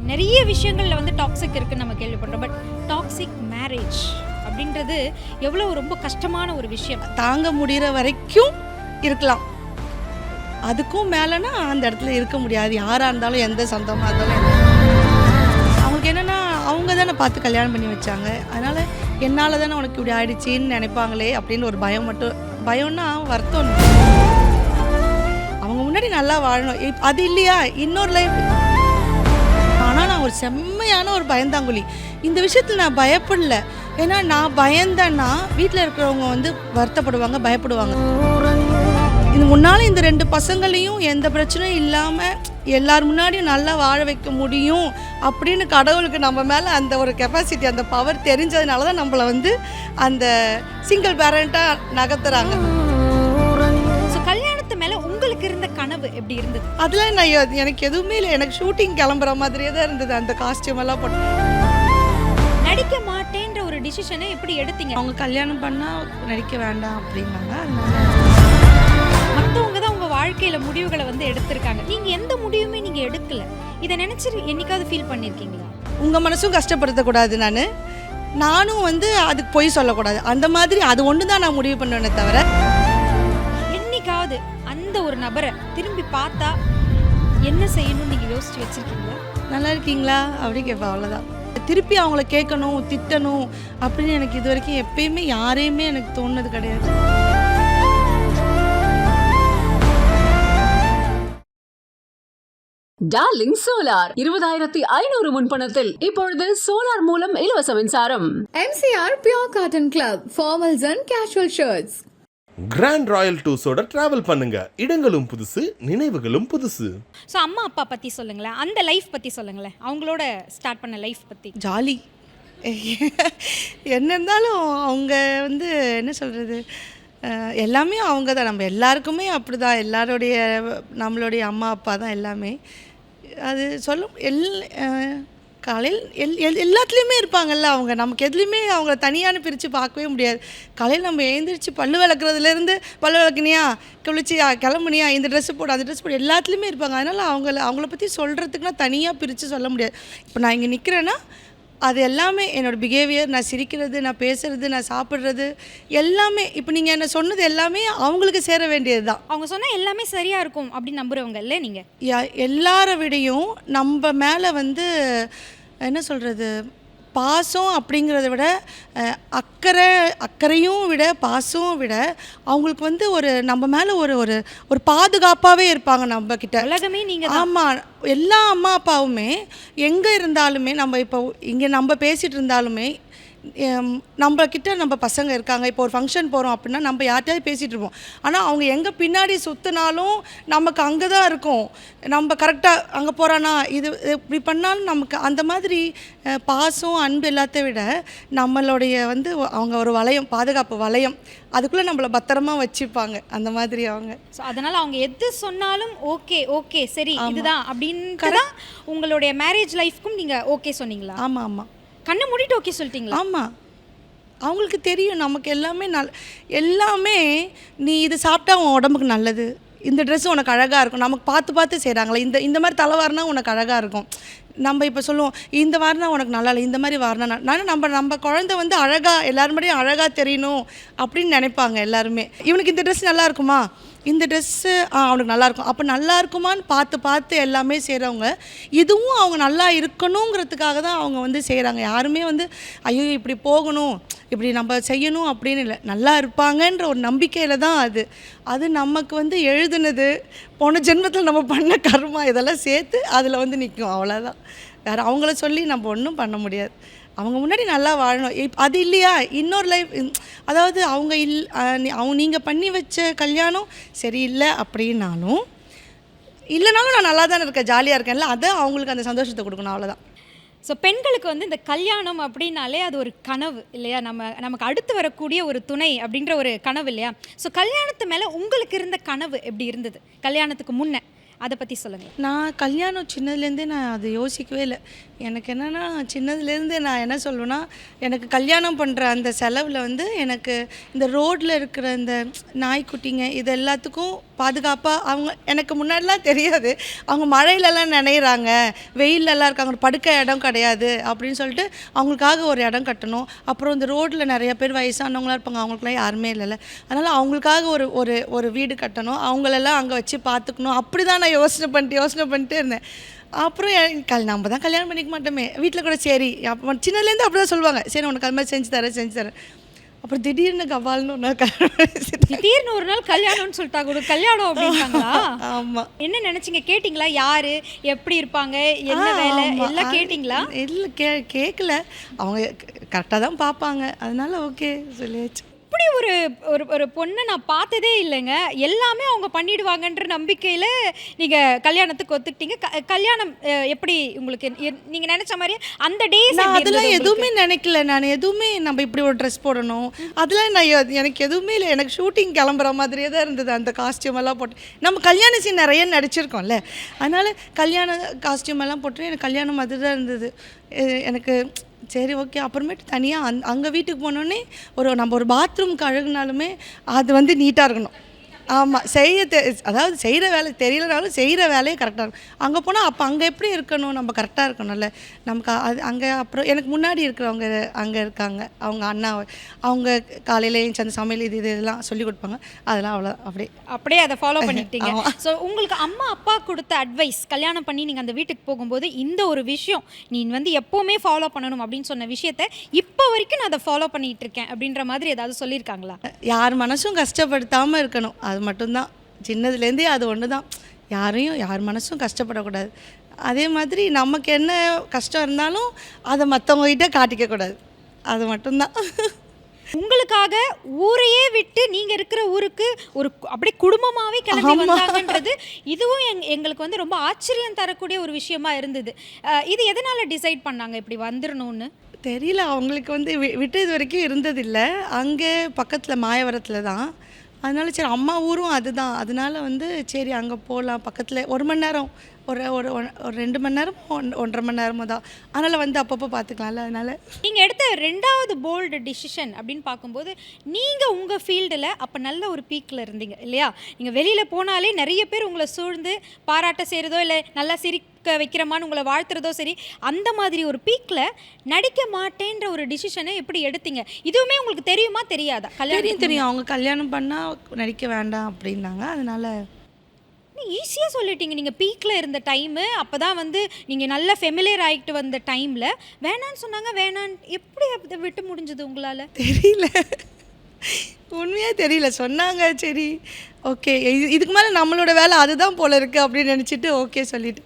நிறைய விஷயங்களில் வந்து டாக்ஸிக் இருக்குன்னு நம்ம கேள்விப்படுறோம். பட் டாக்ஸிக் மேரேஜ் அப்படின்றது எவ்வளோ ரொம்ப கஷ்டமான ஒரு விஷயம். தாங்க முடிகிற வரைக்கும் இருக்கலாம், அதுக்கும் மேலேனா அந்த இடத்துல இருக்க முடியாது. யாராக இருந்தாலும் எந்த சொந்தமாக இருந்தாலும் அவங்களுக்கு என்னென்னா அவங்க தானே பார்த்து கல்யாணம் பண்ணி வச்சாங்க, அதனால் என்னால் தானே உனக்கு இப்படி ஆயிடுச்சின்னு நினைப்பாங்களே அப்படின்னு ஒரு பயம். மட்டும் பயம்னா வருத்தம், அவங்க முன்னாடி நல்லா வாழணும். அது இல்லையா இன்னொரு லைஃப். ஆனால் நான் ஒரு செம்மையான ஒரு பயந்தாங்குழி. இந்த விஷயத்தில் நான் பயப்படல. ஏன்னா நான் பயந்தேன்னா வீட்டில் இருக்கிறவங்க வந்து வருத்தப்படுவாங்க, பயப்படுவாங்க. இது முன்னால் இந்த 2 பசங்களையும் எந்த பிரச்சனையும் இல்லாமல் எல்லார் முன்னாடியும் நல்லா வாழ வைக்க முடியும் அப்படின்னு கடவுளுக்கு நம்ம மேலே அந்த ஒரு கெப்பாசிட்டி, அந்த பவர் தெரிஞ்சதுனால தான் நம்மளை வந்து அந்த சிங்கிள் பேரண்ட்டாக நகர்த்துறாங்க. கல்யாணத்து மேலே உங்களுக்கு இருந்த கனவு எப்படி இருந்தது? அதெல்லாம் நான் எனக்கு எதுவுமே இல்லை. எனக்கு ஷூட்டிங் கிளம்புற மாதிரியே தான் இருந்தது. அந்த காஸ்டியூம் எல்லாம் போட்டு நடிக்க மாட்டேன்ற ஒரு டிசிஷனை எப்படி எடுத்தீங்க? அவங்க கல்யாணம் பண்ணால் நடிக்க வேண்டாம் அப்படின்னாங்க. மற்றவங்க தான் உங்கள் வாழ்க்கையில் முடிவுகளை வந்து எடுத்திருக்காங்க, நீங்கள் எந்த முடிவுமே நீங்கள் எடுக்கல. இதை நினச்சி என்னைக்காவது ஃபீல் பண்ணியிருக்கீங்களா? உங்கள் மனசும் கஷ்டப்படுத்தக்கூடாது, நானும் வந்து அதுக்கு பொய் சொல்லக்கூடாது. அந்த மாதிரி அது ஒன்று தான் நான் முடிவு பண்ணுவேனே தவிர. என்னைக்காவது அந்த ஒரு நபரை திரும்பி பார்த்தா என்ன செய்யணும்னு நீங்கள் யோசிச்சு வச்சிருக்கீங்களா? நல்லா இருக்கீங்களா அப்படி கேட்பேன், அவ்வளோதான். திருப்பி அவங்கள கேட்கணும், திட்டணும் அப்படின்னு எனக்கு இது வரைக்கும் எப்பயுமே யாரையுமே எனக்கு தோணுது கிடையாது. டார்லிங் சோலார் 20,500 முன்பணத்தில் இப்பொழுது சோலார் மூலம் இலவச மின்சாரம். MCR Pure Cotton Club, formals and casual shirts. Grand Royal டூர்ஸோட டிராவல் பண்ணுங்க, இடங்களும் புதுசு, நினைவுகளும் புதுசு. ஸோ அம்மா அப்பா பற்றி சொல்லுங்களேன், அந்த லைஃப் பற்றி சொல்லுங்களேன், அவங்களோட ஸ்டார்ட் பண்ண லைஃப் பற்றி. ஜாலி. என்ன இருந்தாலும் அவங்க வந்து என்ன சொல்கிறது, எல்லாமே அவங்க தான். நம்ம எல்லாருக்குமே அப்படி தான், எல்லாருடைய நம்மளுடைய அம்மா அப்பா தான் எல்லாமே. அது காலையில் எல்லாத்துலேயுமே இருப்பாங்கல்ல அவங்க. நமக்கு எதுலேயுமே அவங்கள தனியான பிரித்து பார்க்கவே முடியாது. காலையில் நம்ம எழுந்திரிச்சு பல்லு விளக்குறதுலேருந்து, பல்லு விளக்குனியா, குளிச்சியா, கிளம்புனியா, இந்த ட்ரெஸ்ஸு போடு, அந்த ட்ரெஸ் போடு, எல்லாத்துலேயுமே இருப்பாங்க. அதனால் அவங்கள பற்றி சொல்கிறதுக்குன்னா தனியாக பிரித்து சொல்ல முடியாது. இப்போ நான் இங்கே நிற்கிறேன்னா அது எல்லாமே என்னோடய பிஹேவியர், நான் சிரிக்கிறது, நான் பேசுகிறது, நான் சாப்பிட்றது எல்லாமே. இப்போ நீங்கள் என்ன சொன்னது எல்லாமே அவங்களுக்கு சேர வேண்டியது தான். அவங்க சொன்னால் எல்லாமே சரியாக இருக்கும் அப்படின்னு நம்புகிறவங்க இல்லை நீங்கள்? எல்லாரை விடையும் நம்ம மேலே வந்து என்ன சொல்கிறது, பாசம் அப்படிங்கிறத விட அக்கறையும் விட பாசம் விட அவங்களுக்கு வந்து ஒரு நம்ம மேலே ஒரு பாதுகாப்பாகவே இருப்பாங்க நம்மக்கிட்ட. உலகமே நீங்கள். ஆமாம், எல்லா அம்மா அப்பாவுமே எங்கே இருந்தாலுமே, நம்ம இப்போ இங்கே நம்ம பேசிகிட்டு இருந்தாலுமே நம்மக்கிட்ட நம்ம பசங்க இருக்காங்க. இப்போ ஒரு ஃபங்க்ஷன் போகிறோம் அப்படின்னா நம்ம யார்கிட்டயாவது பேசிகிட்டு இருப்போம். ஆனால் அவங்க எங்கே பின்னாடி சுற்றினாலும் நமக்கு அங்கே தான் இருக்கும். நம்ம கரெக்டாக அங்கே போகிறானா, இது இப்படி பண்ணாலும் நமக்கு அந்த மாதிரி பாசம், அன்பு எல்லாத்த விட நம்மளுடைய வந்து அவங்க ஒரு வளையம், பாதுகாப்பு வளையம், அதுக்குள்ளே நம்மளை பத்திரமா வச்சுப்பாங்க அந்த மாதிரி அவங்க. ஸோ அதனால் அவங்க எது சொன்னாலும் ஓகே சரி இதுதான் அப்படின்னு உங்களுடைய மேரேஜ் லைஃப்க்கும் நீங்கள் ஓகே சொன்னீங்களா? ஆமாம் ஆமாம், கண்ணை மூடிட்டு ஓகே சொல்லிட்டீங்களா? ஆமாம், அவங்களுக்கு தெரியும் நமக்கு எல்லாமே எல்லாமே. நீ இது சாப்பிட்டா உன் உடம்புக்கு நல்லது, இந்த ட்ரெஸ்ஸு உனக்கு அழகாக இருக்கும், நமக்கு பார்த்து செய்கிறாங்களே, இந்த மாதிரி தலை வாரினா உனக்கு அழகாக இருக்கும். நம்ம இப்போ சொல்லுவோம் இந்த வாரினா உனக்கு நல்லா இல்லை, இந்த மாதிரி வாரினா நம்ம குழந்தை வந்து அழகாக எல்லாரும் முன்னாடியும் அழகாக தெரியணும் அப்படின்னு நினைப்பாங்க எல்லாருமே. இவனுக்கு இந்த ட்ரெஸ் நல்லா இருக்குமா, இந்த ட்ரெஸ்ஸு அவனுக்கு நல்லாயிருக்கும், அப்போ நல்லா இருக்குமான்னு பார்த்து எல்லாமே செய்கிறவங்க. இதுவும் அவங்க நல்லா இருக்கணுங்கிறதுக்காக தான் அவங்க வந்து செய்கிறாங்க. யாருமே வந்து ஐயோ இப்படி போகணும், இப்படி நம்ம செய்யணும் அப்படின்னு இல்லை, நல்லா இருப்பாங்கன்ற ஒரு நம்பிக்கையில் தான் அது நமக்கு வந்து எழுதுனது, போன ஜென்மத்தில் நம்ம பண்ண கர்மா இதெல்லாம் சேர்த்து அதில் வந்து நிற்கும், அவ்வளோதான். வேறு அவங்கள சொல்லி நம்ம ஒன்றும் பண்ண முடியாது. அவங்க முன்னாடி நல்லா வாழணும். அது இல்லையா இன்னொரு லைஃப். அதாவது அவங்க நீங்கள் பண்ணி வச்ச கல்யாணம் சரியில்லை அப்படின்னாலும் இல்லைனாலும் நான் நல்லா தானே இருக்கேன், ஜாலியாக இருக்கேன்ல, அதை அவங்களுக்கு அந்த சந்தோஷத்தை கொடுக்கணும், அவ்வளோதான். ஸோ பெண்களுக்கு வந்து இந்த கல்யாணம் அப்படின்னாலே அது ஒரு கனவு இல்லையா? நமக்கு அடுத்து வரக்கூடிய ஒரு துணை அப்படின்ற ஒரு கனவு இல்லையா? ஸோ கல்யாணத்து மேலே உங்களுக்கு இருந்த கனவு எப்படி இருந்தது கல்யாணத்துக்கு முன்னே? அதை பற்றி சொல்லுங்கள். நான் கல்யாணம் சின்னதுலேருந்தே நான் அதை யோசிக்கவே இல்லை. எனக்கு என்னென்னா சின்னதுலேருந்து நான் என்ன சொல்லுவேன்னா, எனக்கு கல்யாணம் பண்ணுற அந்த செலவில் வந்து எனக்கு இந்த ரோட்டில் இருக்கிற இந்த நாய்க்குட்டிங்க இது எல்லாத்துக்கும் பாதுகாப்பாக அவங்க எனக்கு முன்னாடிலாம் தெரியாது. அவங்க மழையிலலாம் நனையிறாங்க, வெயிலெல்லாம் இருக்காங்க, ஒரு படுக்க இடம் கிடையாது அப்படின்னு சொல்லிட்டு அவங்களுக்காக ஒரு இடம் கட்டணும். அப்புறம் இந்த ரோட்டில் நிறைய பேர் வயசானவங்களாம் இருப்பாங்க, அவங்களுக்குலாம் யாருமே இல்லைல்ல, அதனால் அவங்களுக்காக ஒரு ஒரு ஒரு வீடு கட்டணும், அவங்களெல்லாம் அங்கே வச்சு பார்த்துக்கணும். அப்படி தான் நான் யோசனை பண்ணிட்டே இருந்தேன். அப்புறம் நம்ம தான் கல்யாணம் பண்ணிக்க மாட்டோமே, வீட்டில் கூட சரி அப்போ சின்னதுலேருந்து அப்படி தான் சொல்லுவாங்க, சரி உனக்கு அது மாதிரி செஞ்சு தரேன். அப்புறம் திடீர்னு கவால்னு ஒரு நாள் திடீர்னு ஒரு நாள் கல்யாணம்னு சொல்லிட்டா கூட கல்யாணம் அப்படின்னாங்களா? ஆமாம். என்ன நினச்சிங்க? கேட்டிங்களா யார் எப்படி இருப்பாங்க, என்ன வேலை எல்லாம் கேட்டிங்களா? இல்லை கேட்கல, அவங்க கரெக்டாக தான் பார்ப்பாங்க, அதனால ஓகே சொல்லியாச்சு. இப்படி ஒரு ஒரு ஒரு பொண்ணை நான் பார்த்ததே இல்லைங்க. எல்லாமே அவங்க பண்ணிடுவாங்கன்ற நம்பிக்கையில் நீங்கள் கல்யாணத்துக்கு ஒத்துக்கிட்டீங்க. கல்யாணம் எப்படி உங்களுக்கு நீங்கள் நினச்ச மாதிரி அந்த டேஸ்? நான் அதெல்லாம் எதுவுமே நினைக்கல. நான் எதுவுமே நம்ம இப்படி ஒரு ட்ரெஸ் போடணும் அதெல்லாம் நான் எனக்கு எதுவுமே இல்லை. எனக்கு ஷூட்டிங் கிளம்புற மாதிரியே தான் இருந்தது. அந்த காஸ்டியூம் எல்லாம் போட்டு நம்ம கல்யாண சீன் நிறைய நடிச்சிருக்கோம்ல, அதனால் கல்யாண காஸ்டியூம் எல்லாம் போட்டு எனக்கு கல்யாணம் மாதிரி தான் இருந்தது. எனக்கு சரி ஓகே. அப்புறமேட்டு தனியாக அங்கே வீட்டுக்கு போனோடனே நம்ம ஒரு பாத்ரூம் கழுகுனாலுமே அது வந்து நீட்டாக இருக்கணும். ஆமாம், அதாவது செய்கிற வேலை தெரியலனாலும் செய்கிற வேலையே கரெக்டாக இருக்கும். அங்கே போனால் அப்போ அங்கே எப்படி இருக்கணும், நம்ம கரெக்டாக இருக்கணும்ல நமக்கு அது அங்கே. அப்புறம் எனக்கு முன்னாடி இருக்கிறவங்க அங்கே இருக்காங்க, அவங்க அண்ணா, அவங்க காலையில் ஏஞ்சி அந்த சமையல் இதெல்லாம் சொல்லி கொடுப்பாங்க. அதெல்லாம் அப்படியே அதை ஃபாலோ பண்ணிக்கிட்டீங்க. ஸோ உங்களுக்கு அம்மா அப்பா கொடுத்த அட்வைஸ், கல்யாணம் பண்ணி நீங்கள் அந்த வீட்டுக்கு போகும்போது இந்த ஒரு விஷயம் நீ வந்து எப்போவுமே ஃபாலோ பண்ணணும் அப்படின்னு சொன்ன விஷயத்த இப்போ வரைக்கும் நான் அதை ஃபாலோ பண்ணிகிட்டு இருக்கேன் அப்படின்ற மாதிரி ஏதாவது சொல்லியிருக்காங்களா? யார் மனசும் கஷ்டப்படுத்தாமல் இருக்கணும், அது மட்டும்தான். சின்னதுலேருந்தே அது ஒன்று தான், யார் மனசும் கஷ்டப்படக்கூடாது. அதே மாதிரி நமக்கு என்ன கஷ்டம் இருந்தாலும் அதை மற்றவங்ககிட்ட காட்டிக்கக்கூடாது, அது மட்டும்தான். உங்களுக்காக ஊரையே விட்டு நீங்கள் இருக்கிற ஊருக்கு ஒரு அப்படியே குடும்பமாகவே கிளம்பி வந்தாங்கன்றது இதுவும் எங்களுக்கு வந்து ரொம்ப ஆச்சரியம் தரக்கூடிய ஒரு விஷயமா இருந்தது. இது எதனால் டிசைட் பண்ணாங்க இப்படி வந்துடணும்னு? தெரியல, அவங்களுக்கு வந்து விட்டு இது வரைக்கும் இருந்ததில்லை. அங்கே பக்கத்தில் மாயவரத்தில் தான், அதனால சரி அம்மா ஊரும் அதுதான், அதனால வந்து சரி அங்கே போகலாம், பக்கத்தில் 1 மணி நேரம், ஒரு 2 மணி நேரம் 1.5 மணி நேரமோ தான், அதனால் வந்து அப்பப்போ பார்த்துக்கலாம்ல. அதனால் நீங்கள் எடுத்த 2வது போல்டு டிசிஷன் அப்படின்னு பார்க்கும்போது நீங்கள் உங்கள் ஃபீல்டில் அப்போ நல்ல ஒரு பீக்கில் இருந்தீங்க இல்லையா? நீங்கள் வெளியில் போனாலே நிறைய பேர் உங்களை சூழ்ந்து பாராட்ட செய்கிறதோ இல்லை நல்லா சிரிக்க வைக்கிறமான்னு உங்களை வாழ்த்துறதோ சரி, அந்த மாதிரி ஒரு பீக்கில் நடிக்க மாட்டேன்ற ஒரு டிசிஷனை எப்படி எடுத்தீங்க? இதுவுமே உங்களுக்கு தெரியுமா தெரியாதா? தெரியும். அவங்க கல்யாணம் பண்ணால் நடிக்க வேண்டாம் அப்படின்னாங்க, அதனால் ஈஸியாக சொல்லிட்டீங்க. நீங்கள் பீக்கில் இருந்த டைமு, அப்போ தான் வந்து நீங்கள் நல்லா ஃபெமிலியர் ஆகிட்டு வந்த டைமில் வேணான்னு சொன்னாங்க. எப்படி அதை விட்டு முடிஞ்சது உங்களால்? தெரியல, உண்மையாக தெரியல. சொன்னாங்க சரி ஓகே, இதுக்கு மேலே நம்மளோட வேலை அதுதான் போல இருக்குது அப்படின்னு நினச்சிட்டு ஓகே சொல்லிட்டு.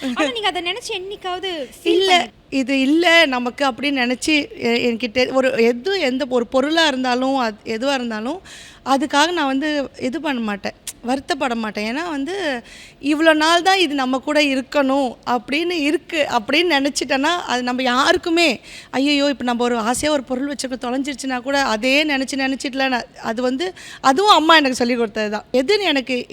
ஆனால் நீங்கள் அதை நினச்சி என்னைக்காவது இல்லை இது இல்லை நமக்கு அப்படின்னு நினச்சி என்கிட்ட எந்த ஒரு பொருளாக இருந்தாலும் எதுவாக இருந்தாலும் அதுக்காக நான் வந்து இது பண்ண மாட்டேன், வருத்தப்பட மாட்டேன். ஏன்னா வந்து இவ்வளோ நாள் தான் இது நம்ம கூட இருக்கணும் அப்படின்னு நினச்சிட்டேன்னா அது நம்ம யாருக்குமே ஐயோ இப்போ நம்ம ஒரு ஆசையாக ஒரு பொருள் வச்சுருக்க தொலைஞ்சிருச்சுன்னா கூட அதே நினச்சிட்டுல அது வந்து அதுவும் அம்மா எனக்கு சொல்லி கொடுத்தது தான். எதுன்னு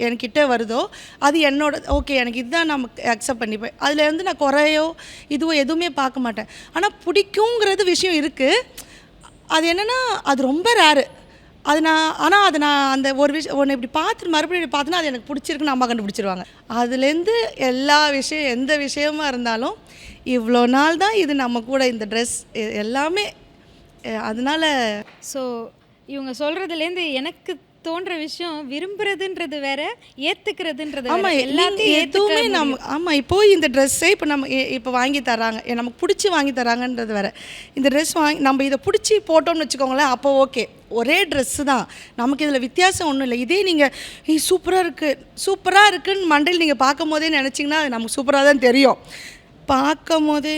என்கிட்ட வருதோ அது என்னோட ஓகே, எனக்கு இதுதான் நான் அக்செப்ட் பண்ணிப்பேன். அதில் வந்து நான் குறையோ இதுவோ எதுவுமே பார்க்க மாட்டேன். ஆனால் பிடிக்குங்கிறது விஷயம் இருக்குது, அது என்னென்னா அது ரொம்ப ரேரு. அதை நான் அந்த ஒரு விஷயம் ஒன்று இப்படி பார்த்துட்டு மறுபடியும் இப்படி பார்த்தோன்னா அது எனக்கு பிடிச்சிருக்குன்னு அம்மா கண்டுபிடிச்சிருவாங்க. அதுலேருந்து எல்லா விஷயம் எந்த விஷயமா இருந்தாலும் இவ்வளோ நாள் தான் இது நம்ம கூட இந்த ட்ரெஸ் எல்லாமே. அதனால ஸோ இவங்க சொல்கிறதுலேருந்து எனக்கு தோன்ற விஷயம் விரும்புறதுன்றது வேற, ஏற்றுக்கிறதுன்றது எல்லாத்தையும் எதுவுமே நம்ம இப்போ இந்த ட்ரெஸ்ஸே இப்போ நம்ம இப்போ வாங்கி தராங்க, நமக்கு பிடிச்சி வாங்கி தராங்கன்றது வேற. இந்த ட்ரெஸ் நம்ம இதை பிடிச்சி போட்டோம்னு வச்சுக்கோங்களேன், அப்போ ஓகே ஒரே ட்ரெஸ்ஸு தான், நமக்கு இதில் வித்தியாசம் ஒன்றும் இல்லை. இதே நீங்கள் சூப்பராக இருக்குன்னு மண்டையில் நீங்கள் பார்க்கும் போதே நினச்சிங்கன்னா அது நமக்கு சூப்பராக தான் தெரியும். பார்க்கும் போதே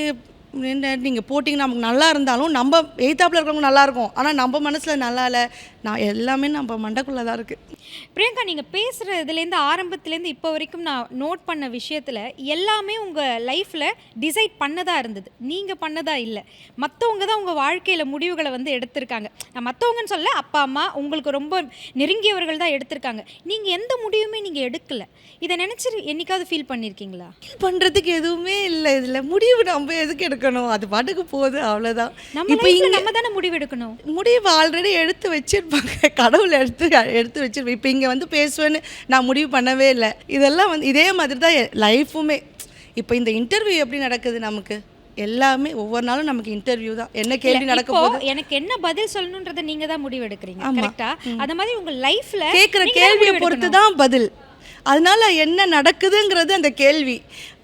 நீங்கள் போட்டிங்கன்னா நமக்கு நல்லா இருந்தாலும் நம்ம எய்த்தாப்பில் இருக்கிறவங்க நல்லாயிருக்கும், ஆனால் நம்ம மனசில் நல்லா இல்லை. நான் எல்லாமே நம்ம மண்டைக்குள்ளே தான் இருக்குது. பிரியங்கா, நீங்கள் பேசுகிறதுலேருந்து ஆரம்பத்துலேருந்து இப்போ வரைக்கும் நான் நோட் பண்ண விஷயத்தில் எல்லாமே உங்கள் லைஃப்பில் டிசைட் பண்ணதாக இருந்தது, நீங்கள் பண்ணதாக இல்லை. மற்றவங்க தான் உங்கள் வாழ்க்கையில் முடிவுகளை வந்து எடுத்திருக்காங்க. நான் மற்றவங்கன்னு சொல்ல, அப்பா அம்மா உங்களுக்கு ரொம்ப நெருங்கியவர்கள் தான் எடுத்திருக்காங்க. நீங்கள் எந்த முடிவுமே நீங்கள் எடுக்கலை. இதை நினச்சி என்னைக்காவது ஃபீல் பண்ணியிருக்கீங்களா? ஃபீல் பண்ணுறதுக்கு எதுவுமே இல்லை. இதில் முடிவு நம்ம எதுக்கு எடுக்கணும், அது பாட்டுக்கு போகுது, அவ்வளோதான். இப்போ நம்ம தானே முடிவு எடுக்கணும். முடிவு ஆல்ரெடி எடுத்து வச்சிருப்பாங்க, கடவுள் எடுத்து வச்சிருப்பேன். இப்போ இங்கே வந்து பேசுவேன்னு நான் முடிவு பண்ணவே இல்லை. இதெல்லாம் வந்து இதே மாதிரி தான் லைஃபுமே. இப்போ இந்த இன்டர்வியூ எப்படி நடக்குது, நமக்கு எல்லாமே ஒவ்வொரு நாளும் நமக்கு இன்டர்வியூ தான். என்ன கேள்வி நடக்க போகுது, எனக்கு என்ன பதில் சொல்லணுன்றதை நீங்க தான் முடிவு எடுக்கிறீங்க. கரெக்ட்டா? அந்த மாதிரி உங்க லைஃப்ல கேட்குற கேள்வியை பொறுத்து தான் பதில். அதனால என்ன நடக்குதுங்கிறது அந்த கேள்வி,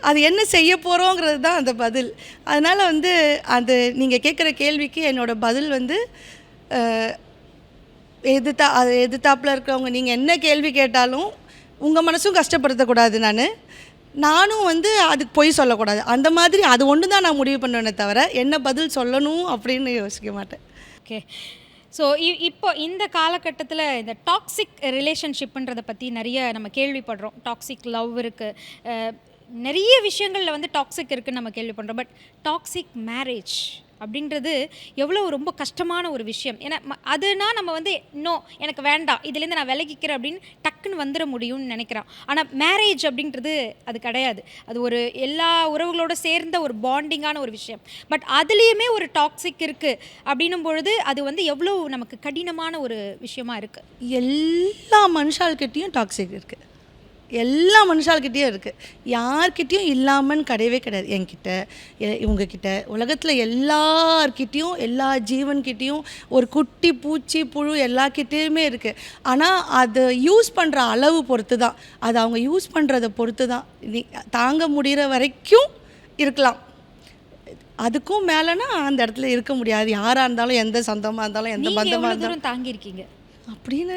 அது என்ன செய்ய போகிறோங்கிறது தான் அந்த பதில். அதனால் வந்து அது நீங்கள் கேட்குற கேள்விக்கு என்னோடய பதில் வந்து எதிர்த்தாப்பில் இருக்கிறவங்க நீங்கள் என்ன கேள்வி கேட்டாலும் உங்கள் மனசும் கஷ்டப்படுத்தக்கூடாது. நானும் வந்து அதுக்கு பொய் சொல்லக்கூடாது. அந்த மாதிரி அது ஒன்று தான் நான் முடிவு பண்ணுவேனே தவிர என்ன பதில் சொல்லணும் அப்படின்னு யோசிக்க மாட்டேன். ஓகே. ஸோ இப்போ இந்த காலகட்டத்தில் இந்த டாக்ஸிக் ரிலேஷன்ஷிப்புன்றதை பற்றி நிறைய நம்ம கேள்விப்படுறோம். டாக்ஸிக் லவ் இருக்குது, நிறைய விஷயங்களில் வந்து டாக்ஸிக் இருக்குதுன்னு நம்ம கேள்விப்படுறோம். பட் டாக்ஸிக் மேரேஜ் அப்படின்றது எவ்வளோ ரொம்ப கஷ்டமான ஒரு விஷயம். ஏன்னா அதுனா நம்ம வந்து இன்னும் எனக்கு வேண்டாம், இதுலேருந்து நான் விலகிக்கிறேன் அப்படின்னு டக்குன்னு வந்துட முடியும்னு நினைக்கிறான். ஆனால் மேரேஜ் அப்படின்றது அது கிடையாது. அது ஒரு எல்லா உறவுகளோட சேர்ந்த ஒரு பாண்டிங்கான ஒரு விஷயம். பட் அதுலேயுமே ஒரு டாக்ஸிக் இருக்குது அப்படின்னும் பொழுது அது வந்து எவ்வளோ நமக்கு கடினமான ஒரு விஷயமா இருக்குது. எல்லா மனுஷால்கிட்டையும் டாக்ஸிக் இருக்குது, எல்லா மனுஷால்கிட்டையும் இருக்குது. யார்கிட்டையும் இல்லாமன்னு கிடையவே கிடையாது. என்கிட்ட, இவங்கக்கிட்ட, உலகத்தில் எல்லார்கிட்டையும், எல்லா ஜீவன்கிட்டையும், ஒரு குட்டி பூச்சி புழு எல்லாக்கிட்டேயுமே இருக்குது. ஆனால் அதை யூஸ் பண்ணுற அளவு பொறுத்து தான், அது அவங்க யூஸ் பண்ணுறதை பொறுத்து தான். தாங்க முடிகிற வரைக்கும் இருக்கலாம், அதுக்கும் மேலேனா அந்த இடத்துல இருக்க முடியாது. யாராக இருந்தாலும், எந்த சொந்தமாக இருந்தாலும், எந்த பந்தமாக இருந்தாலும் தாங்கியிருக்கீங்க அப்படின்னு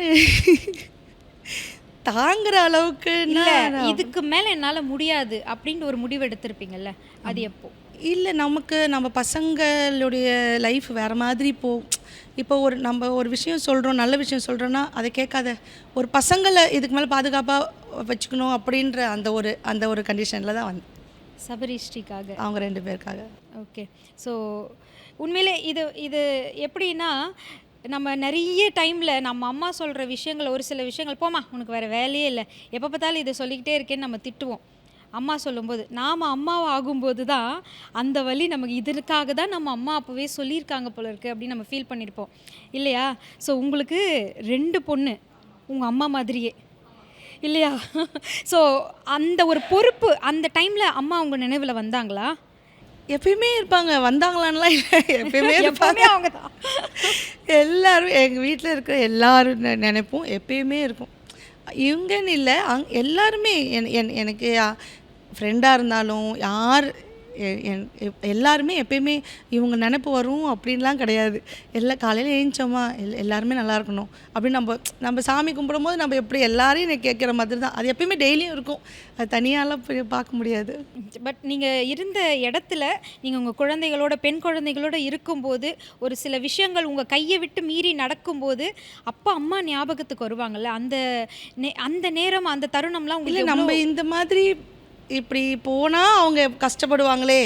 தாங்குற அளவுக்கு இல்லை, இதுக்கு மேலே என்னால் முடியாது அப்படின்னு ஒரு முடிவு எடுத்திருப்பீங்கல்ல, அது எப்போ? இல்லை, நம்ம பசங்களுடைய லைஃப் வேறு மாதிரி இப்போ நம்ம ஒரு விஷயம் சொல்கிறோம், நல்ல விஷயம் சொல்கிறோன்னா அதை கேட்காத ஒரு பசங்களை இதுக்கு மேலே பாதுகாப்பாக வச்சுக்கணும் அப்படின்ற அந்த ஒரு கண்டிஷனில் தான் வந்து சபரிஸ்ரீக்காக, அவங்க 2 பேருக்காக. ஓகே. ஸோ உண்மையிலே இது எப்படின்னா, நம்ம நிறைய டைமில் நம்ம அம்மா சொல்கிற விஷயங்கள், ஒரு சில விஷயங்கள், போமா உனக்கு வேறு வேலையே இல்லை, எப்போ பார்த்தாலும் இதை சொல்லிக்கிட்டே இருக்கேன்னு நம்ம திட்டுவோம். அம்மா சொல்லும்போது நாம் அம்மாவை ஆகும்போது தான் அந்த வழி நமக்கு, இதற்காக தான் நம்ம அம்மா அப்போவே சொல்லியிருக்காங்க போல இருக்குது அப்படின்னு நம்ம ஃபீல் பண்ணியிருப்போம் இல்லையா? ஸோ உங்களுக்கு 2 பொண்ணு உங்கள் அம்மா மாதிரியே இல்லையா? ஸோ அந்த ஒரு பொறுப்பு அந்த டைமில் அம்மா உங்கள் நினைவில் வந்தாங்களா? எப்பயுமே இருப்பாங்க, வந்தாங்களான்லாம் இல்லை, எப்பயுமே இருப்பாங்க. அவங்க தான் எல்லோரும் எங்கள் வீட்டில் இருக்கிற எல்லோரும் நினைப்போம், எப்பயுமே இருக்கும். இவங்கன்னு இல்லை, எல்லாருமே எனக்கு ஃப்ரெண்டாக இருந்தாலும் யார் எல்லாருமே எப்பயுமே இவங்க நினைப்பு வரும் அப்படின்லாம் கிடையாது. காலையில் எழுந்தோமா எல்லாருமே நல்லா இருக்கணும் அப்படின்னு நம்ம சாமி கும்பிடும்போது நம்ம எப்படி எல்லாரையும் கேட்குற மாதிரி தான். அது எப்பயுமே டெய்லியும் இருக்கும், அது தனியாலாம் பார்க்க முடியாது. பட் நீங்கள் இருந்த இடத்துல நீங்கள் உங்கள் குழந்தைகளோட, பெண் குழந்தைகளோட இருக்கும்போது ஒரு சில விஷயங்கள் உங்கள் கையை விட்டு மீறி நடக்கும்போது அப்பா அம்மா ஞாபகத்துக்கு வருவாங்கள்ல, அந்த நேரம், அந்த தருணம்லாம் இல்லை, நம்ம இந்த மாதிரி இப்படி போனால் அவங்க கஷ்டப்படுவாங்களே,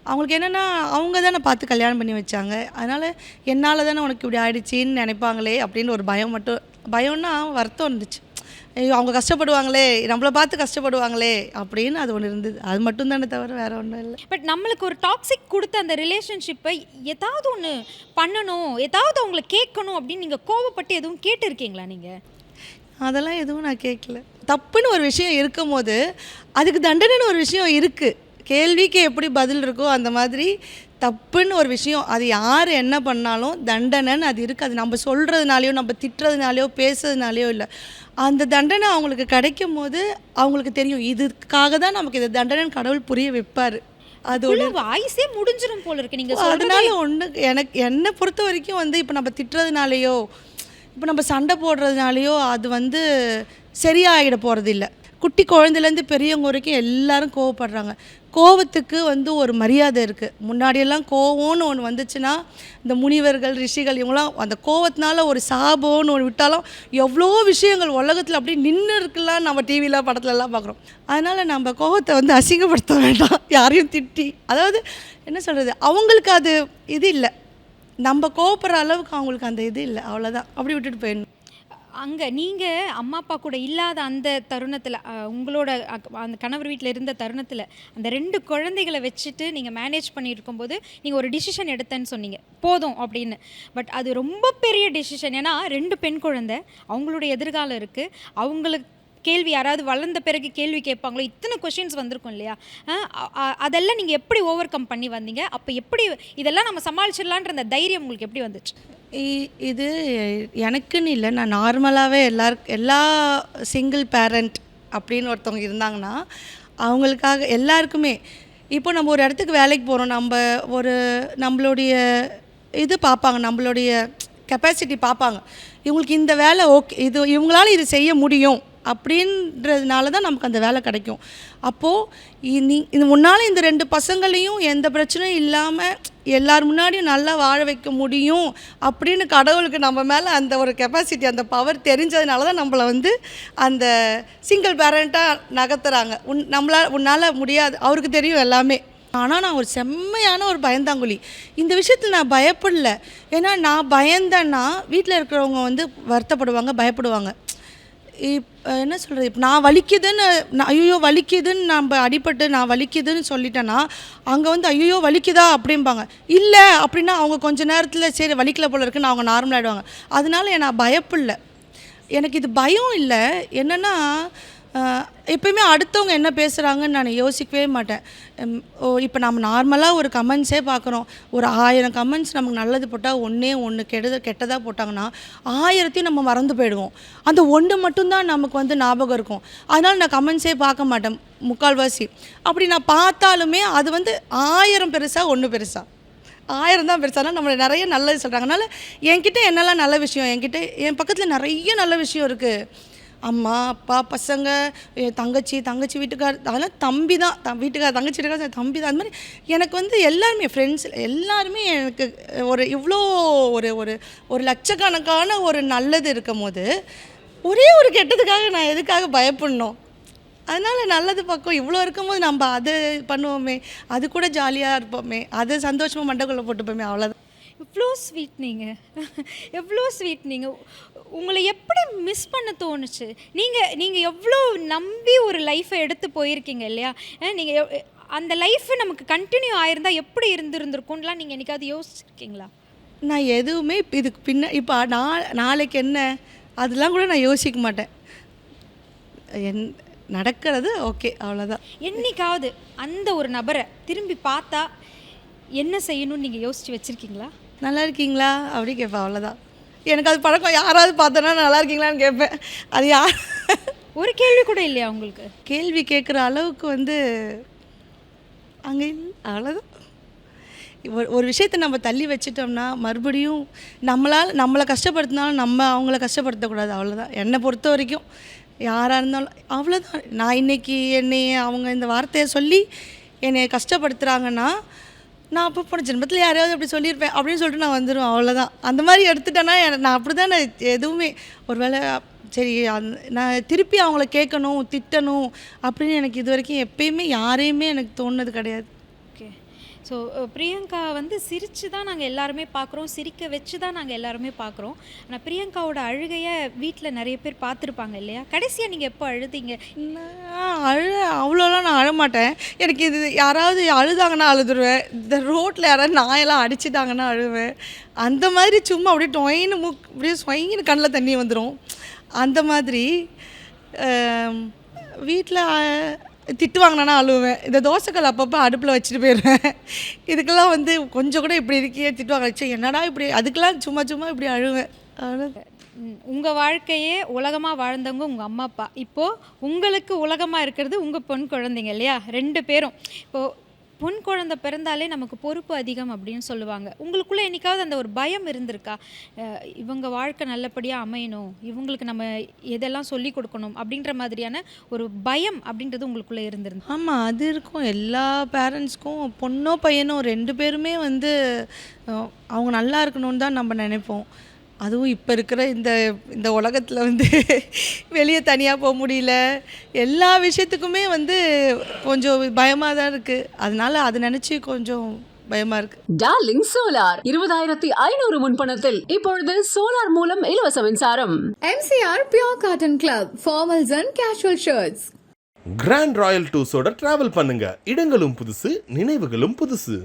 அவங்களுக்கு என்னென்னா அவங்க தானே பார்த்து கல்யாணம் பண்ணி வச்சாங்க, அதனால் என்னால் தானே உனக்கு இப்படி ஆயிடுச்சின்னு நினைப்பாங்களே அப்படின்னு ஒரு பயம்னா வருத்தம் இருந்துச்சு. அவங்க கஷ்டப்படுவாங்களே, நம்மளை பார்த்து கஷ்டப்படுவாங்களே அப்படின்னு அது ஒன்று இருந்தது. அது மட்டும் தானே தவிர வேறு ஒன்றும் இல்லை. பட் நம்மளுக்கு ஒரு டாக்ஸிக் கொடுத்த அந்த ரிலேஷன்ஷிப்பை ஏதாவது ஒன்று பண்ணணும், ஏதாவது அவங்கள கேட்கணும் அப்படின்னு நீங்கள் கோவப்பட்டு எதுவும் கேட்டுருக்கீங்களா? நீங்கள் அதெல்லாம் எதுவும் நான் கேட்கல. தப்புன்னு ஒரு விஷயம் இருக்கும் போது அதுக்கு தண்டனைன்னு ஒரு விஷயம் இருக்குது. கேள்விக்கு எப்படி பதில் இருக்கோ அந்த மாதிரி தப்புன்னு ஒரு விஷயம், அது யார் என்ன பண்ணாலும் தண்டனைன்னு அது இருக்குது. அது நம்ம சொல்கிறதுனாலையோ, நம்ம திட்டுறதுனாலையோ, பேசுறதுனாலையோ இல்லை. அந்த தண்டனை அவங்களுக்கு கிடைக்கும் போது அவங்களுக்கு தெரியும், இதுக்காக தான் நமக்கு இது தண்டனைன்னு கடவுள் புரிய வைப்பார். அது ஒரு வாய்ஸே முடிஞ்சிடும் போல இருக்கு நீங்கள். அதனால என்னை பொறுத்த வரைக்கும் வந்து இப்போ நம்ம திட்டுறதுனாலையோ, இப்போ நம்ம சண்டை போடுறதுனாலையோ அது வந்து சரியாகிட போகிறது இல்லை. குட்டி குழந்தைலேருந்து பெரியவங்க வரைக்கும் எல்லாரும் கோவப்படுறாங்க. கோவத்துக்கு வந்து ஒரு மரியாதை இருக்குது. முன்னாடியெல்லாம் கோவம்னு ஒன்று வந்துச்சுன்னா இந்த முனிவர்கள் ரிஷிகள் இவங்களாம் அந்த கோவத்தினால ஒரு சாபம்னு ஒன்று விட்டாலும் எவ்வளோ விஷயங்கள் உலகத்தில் அப்படியே நின்று இருக்கலாம் நம்ம டிவியில் படத்துலலாம் பார்க்குறோம். அதனால் நம்ம கோவத்தை வந்து அசிங்கப்படுத்த வேண்டாம், யாரையும் திட்டி. அதாவது என்ன சொல்கிறது, அவங்களுக்கு அது இது இல்லை, நம்ம கோவப்படுற அளவுக்கு அவங்களுக்கு அந்த இது இல்லை, அவ்வளோதான். அப்படி விட்டுட்டு போயிடணும். அங்கே நீங்கள் அம்மா அப்பா கூட இல்லாத அந்த தருணத்தில் உங்களோட அந்த கணவர் வீட்டில் இருந்த தருணத்தில் அந்த 2 குழந்தைகளை வச்சுட்டு நீங்கள் மேனேஜ் பண்ணியிருக்கும்போது நீங்கள் ஒரு டிசிஷன் எடுத்தேன்னு சொன்னீங்க, போதும் அப்படின்னு. பட் அது ரொம்ப பெரிய டிசிஷன். ஏன்னா 2 பெண் குழந்தை, அவங்களுடைய எதிர்காலம் இருக்குது. அவங்களுக்கு கேள்வி யாராவது வளர்ந்த பிறகு கேள்வி கேட்பாங்களோ, இத்தனை கொஷின்ஸ் வந்திருக்கும் இல்லையா? அதெல்லாம் நீங்கள் எப்படி ஓவர் கம் பண்ணி வந்தீங்க? அப்போ எப்படி இதெல்லாம் நம்ம சமாளிச்சிடலான்ற அந்த தைரியம் உங்களுக்கு எப்படி வந்துச்சு? இது எனக்குன்னு இல்லை, நான் நார்மலாகவே எல்லா சிங்கிள் பேரண்ட் அப்படின்னு ஒருத்தவங்க இருந்தாங்கன்னா அவங்களுக்காக எல்லாருக்குமே, இப்போ நம்ம ஒரு இடத்துக்கு வேலைக்கு போகிறோம், நம்மளுடைய இது பார்ப்பாங்க, நம்மளுடைய கெப்பாசிட்டி பார்ப்பாங்க. இவங்களுக்கு இந்த வேலை ஓகே, இவங்களால இது செய்ய முடியும் அப்படின்றதுனால தான் நமக்கு அந்த வேலை கிடைக்கும். அப்போது இது முன்னால் இந்த 2 பசங்களையும் எந்த பிரச்சனையும் இல்லாமல் எல்லார் முன்னாடியும் நல்லா வாழ வைக்க முடியும் அப்படின்னு கடவுளுக்கு நம்ம மேலே அந்த ஒரு கெப்பாசிட்டி, அந்த பவர் தெரிஞ்சதுனால தான் நம்மளை வந்து அந்த சிங்கிள் பேரண்ட்டாக நகர்த்துறாங்க. உன்னால் முடியாது, அவருக்கு தெரியும் எல்லாமே. ஆனால் நான் ஒரு செம்மையான ஒரு பயந்தாங்குழி. இந்த விஷயத்தில் நான் பயப்படல. ஏன்னா நான் பயந்தேன்னா வீட்டில் இருக்கிறவங்க வந்து வருத்தப்படுவாங்க, பயப்படுவாங்க. என்ன சொல்கிறது, இப்போ நான் வலிக்குதுன்னு ஐயோ வலிக்குதுன்னு நம்ம அடிபட்டு நான் வலிக்குதுன்னு சொல்லிட்டேன்னா அங்கே வந்து ஐயோ வலிக்குதா அப்படிம்பாங்க. இல்லை அப்படின்னா அவங்க கொஞ்சம் நேரத்தில் சரி வலிக்கல போல இருக்குன்னு அவங்க நார்மலாகிடுவாங்க. அதனால நான் பயப்படல. எனக்கு இது பயம் இல்லை. என்னென்னா எப்பயுமே அடுத்தவங்க என்ன பேசுகிறாங்கன்னு நான் யோசிக்கவே மாட்டேன். இப்போ நம்ம நார்மலாக ஒரு கமெண்ட்ஸே பார்க்குறோம், ஒரு 1000 கமெண்ட்ஸ் நமக்கு நல்லது போட்டால் ஒன்று கெட்டதாக போட்டாங்கன்னா 1000த்தையும் நம்ம மறந்து போயிடுவோம். அந்த ஒன்று மட்டும்தான் நமக்கு வந்து ஞாபகம் இருக்கும். அதனால் நான் கமெண்ட்ஸே பார்க்க மாட்டேன் முக்கால்வாசி. அப்படி நான் பார்த்தாலுமே அது வந்து 1000 பெருசா 1 பெருசா, 1000 தான் பெருசானா நம்மளை நிறைய நல்லது சொல்கிறாங்க. அதனால் என்கிட்ட என்னெல்லாம் நல்ல விஷயம், என் பக்கத்தில் நிறைய நல்ல விஷயம் இருக்குது. அம்மா அப்பா பசங்க தங்கச்சி வீட்டுக்கார், அதெல்லாம் தம்பி தான், வீட்டுக்கார் தங்கச்சி வீட்டுக்கார் தம்பி தான். அது மாதிரி எனக்கு வந்து எல்லாருமே ஃப்ரெண்ட்ஸ் எல்லாருமே எனக்கு இவ்வளோ ஒரு லட்சக்கணக்கான ஒரு நல்லது இருக்கும் போது ஒரே ஒரு கெட்டதுக்காக நான் எதுக்காக பயப்படணும்? அதனால் நல்லது பக்கம் இவ்வளோ இருக்கும்போது நம்ம அதை பண்ணுவோமே, அது கூட ஜாலியாக இருப்போமே, அது சந்தோஷமாக மண்டைக்குள்ளே போட்டுப்போமே, அவ்வளோதான். எவ்வளோ ஸ்வீட் நீங்கள், எவ்வளோ ஸ்வீட் நீங்கள். உங்களை எப்படி மிஸ் பண்ண தோணுச்சு? நீங்கள் எவ்வளோ நம்பி ஒரு லைஃப்பை எடுத்து போயிருக்கீங்க இல்லையா? நீங்கள் அந்த லைஃப்பை நமக்கு கண்டினியூ ஆயிருந்தால் எப்படி இருந்திருக்கும்லாம் நீங்கள் என்னைக்காவது யோசிச்சிருக்கீங்களா? நான் எதுவுமே இதுக்கு இப்போ நாளைக்கு என்ன அதெல்லாம் கூட நான் யோசிக்க மாட்டேன். நடக்கிறது ஓகே, அவ்வளோதான். என்னைக்காவது அந்த ஒரு நபரை திரும்பி பார்த்தா என்ன செய்யணும்னு நீங்கள் யோசித்து வச்சுருக்கீங்களா? நல்லா இருக்கீங்களா அப்படி கேட்பேன், அவ்வளோதான். எனக்கு அது பழக்கம். யாராவது பார்த்தோன்னா நல்லா இருக்கீங்களான்னு கேட்பேன். அது ஒரு கேள்வி கூட இல்லையா உங்களுக்கு? கேள்வி கேட்குற அளவுக்கு வந்து அங்கே இல்லை, அவ்வளோதான். ஒரு விஷயத்தை நம்ம தள்ளி வச்சிட்டோம்னா மறுபடியும் நம்மளை கஷ்டப்படுத்தினாலும் நம்ம அவங்கள கஷ்டப்படுத்தக்கூடாது, அவ்வளோதான். என்னை பொறுத்த வரைக்கும் யாராக இருந்தாலும் அவ்வளோதான். நான் இன்றைக்கி அவங்க இந்த வார்த்தையை சொல்லி என்னை கஷ்டப்படுத்துகிறாங்கன்னா நான் அப்போ போன ஜென்மத்தில் யாரையாவது அப்படி சொல்லியிருப்பேன் அப்படின்னு சொல்லிட்டு நான் வந்துடுவேன், அவ்வளோதான். அந்த மாதிரி எடுத்துட்டேன்னா நான் அப்படி தான் எதுவுமே ஒரு வேளை சரி நான் திருப்பி அவங்கள கேட்கணும் திட்டணும் அப்படின்னு எனக்கு இது வரைக்கும் எப்பயுமே யாரையுமே எனக்கு தோணுனது கிடையாது. ஓகே. ஸோ பிரியங்கா வந்து சிரித்து தான் நாங்கள் எல்லாருமே பார்க்குறோம், சிரிக்க வச்சு தான் நாங்கள் எல்லாருமே பார்க்குறோம். ஆனால் பிரியங்காவோட அழுகையை வீட்டில் நிறைய பேர் பார்த்துருப்பாங்க இல்லையா? கடைசியாக நீங்கள் எப்போ அழுதீங்க? அவ்வளோலாம் நான் அழமாட்டேன். எனக்கு இது யாராவது அழுதாங்கன்னா அழுதுருவேன், இந்த ரோட்டில் யாராவது நாயெல்லாம் அடிச்சிட்டாங்கன்னா அழுவேன். அந்த மாதிரி சும்மா அப்படியே டொயின்னு அப்படியே ஸ்வைங்கின்னு கண்ணில் தண்ணி வந்துடும். அந்த மாதிரி வீட்டில் திட்டு வாங்கினா அழுவேன். இந்த தோசைக்கல் அப்பப்போ அடுப்பில் வச்சுட்டு போயிடுவேன். இதுக்கெல்லாம் வந்து கொஞ்சம் கூட இப்படி இருக்கே திட்டுவாங்க, வச்சு என்னடா இப்படி, அதுக்கெல்லாம் சும்மா இப்படி அழுவேன், அவ்வளோதான். உங்கள் வாழ்க்கையே உலகமாக வாழ்ந்தவங்க உங்கள் அம்மா அப்பா. இப்போது உங்களுக்கு உலகமாக இருக்கிறது உங்கள் பொன் குழந்தைங்க இல்லையா? 2 பேரும். இப்போது பொன் குழந்தை பிறந்தாலே நமக்கு பொறுப்பு அதிகம் அப்படின்னு சொல்லுவாங்க. உங்களுக்குள்ளே என்னைக்காவது அந்த ஒரு பயம் இருந்திருக்கா? இவங்க வாழ்க்கை நல்லபடியாக அமையணும், இவங்களுக்கு நம்ம எதெல்லாம் சொல்லி கொடுக்கணும் அப்படின்ற மாதிரியான ஒரு பயம் அப்படின்றது உங்களுக்குள்ளே இருந்திருந்து? ஆமாம், அது இருக்கும். எல்லா பேரண்ட்ஸ்க்கும் பொண்ணோ பையனோ 2 பேருமே வந்து அவங்க நல்லா இருக்கணும்னு தான் நம்ம நினைப்போம். அதுவும் இப்போ இருக்கிற இந்த இந்த உலகத்தில் வந்து வெளியே தனியாக போக முடியல. எல்லா விஷயத்துக்குமே வந்து கொஞ்சம் பயமாக தான் இருக்குது. அதனால அதை நினச்சி கொஞ்சம் பயமாக இருக்குது. டார்லிங் சோலார் 20,500 முன்பணத்தில் இப்பொழுது சோலார் மூலம் இலவச மின்சாரம். MCR Pure Cotton Club, formals and casual shirts. Grand Royal டூர்ஸோட டிராவல் பண்ணுங்க. இடங்களும் புதுசு, நினைவுகளும் புதுசு.